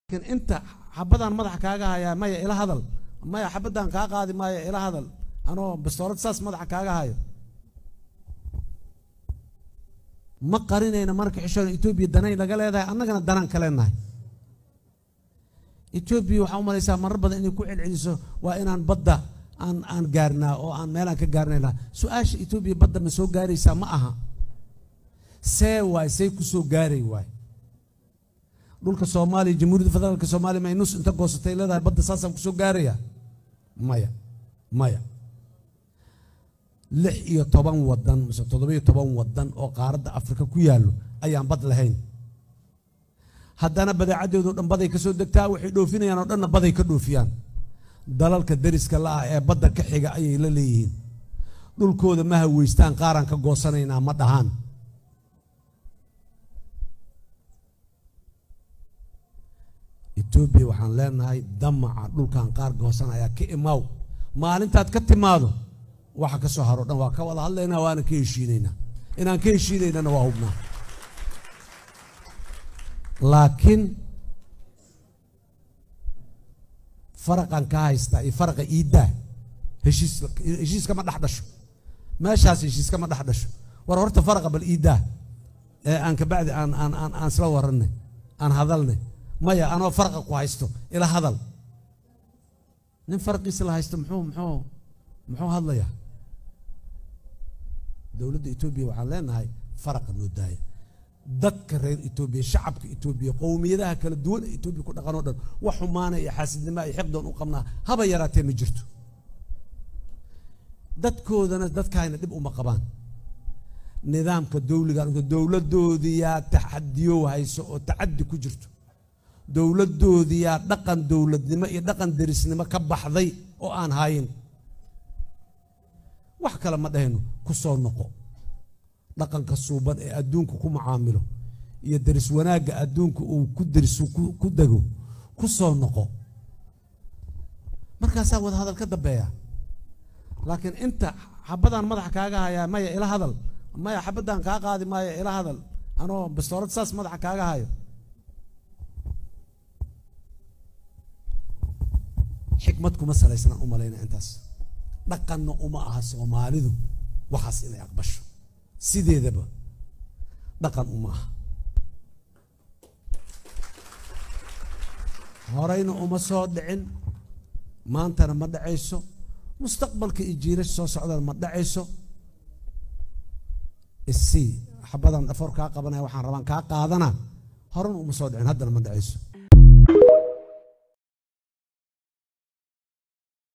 لكن انت حبدان مدح كاغا هيا مايا الى هذل مايا حبدان كا قادي مايا الى هذل انا بستورد ساس مدح كاغا هيا ما قرينينا marka xishoon Ethiopia danay laga leedahay annagana danan kale nahay Ethiopia waxa u malaysaa marar badan inay ku celceliso waa inaan badda aan gaarnaa oo aan meel aan ka gaarnayna su'aasha Ethiopia badda ma soo gaaraysaa ma aha say ku soo gaaray waay dhulka Soomaaliya Jamhuuriyadda Federaalka Soomaaliya ma inus inta goosatay leedahay badda saasan ku soo gaaraya maya 16 wadan mise 17 wadan oo qaaradda Afrika ku yaalo ayaan bad lahayn haddana badeecadoodu dhan baday ka soo degtaa waxay dhoofinayaan oo dhan baday ka dhoofiyaan dalalka dariska la ah ee badda ka xiga ayay la leeyihiin dhulkooda ma haweystaan qaaran ka goosanaynaa ma dhahan Ethiopia waxaan leenahay damaca dhulkan qaar goosanaya ka imaaw maalintaad ka timaado waxa ka soo haro dhan waa ka wada hadlaynaa waana ka heshiinaynaa inaan ka heshiinaynana waa hubnaa laakiin farqan ka haysta iyo farqa iida heshiis kama dhaxdasho meeshaas heshiis kama dhaxdasho war horta farqa bal iida ee aan ka bacdi aan isla waranay aan hadalnay maya anoo farqa ku haysto ila hadal nin farqiisa la haysto muxuu hadlayaa dawladda Ethiopia waxaan leenahay farqa noo daaya dadka reer Ethiopia shacabka Ethiopia qowmiyadaha kala duwan ee Ethiopia ku dhaqan oo dhan wax xumaana iyo xaasidnimo iyo xiqdoon u qabnaa haba yaraatee ma jirto dadkoodana dadkaayna dib uma qabaan nidaamka dawladoodii yaa taxadiyo hayso oo tacaddi ku jirto dawladoodii yaa dhaqan dawladnimo iyo dhaqan derisnimo ka baxday oo aan hayin wax kale ma dhahayno ku soo noqo dhaqanka suuban ee adduunka ku macaamilo iyo deris wanaaga adduunka uu ku deriso ku dago ku soo noqo markaas wada hadal ka dambeeya laakiin inta xabadan madax kaaga haya maya ila hadal maya xabadan ka qaadi maya ila hadal anoo bastoorad saas madax kaaga hayo xikmad kuma salaysana u malayna intaas dhaqanna uma aha Soomaalidu waxaas inay aqbasho sideedaba dhaqan uma aha horayna uma soo dhicin maantana ma dhacayso mustaqbalka iyo jiilasha soo socdaan ma dhacayso xabadan afar ka qabanaya waxaan rabaan ka qaadana horayna uma soo dhicin haddana ma dhacayso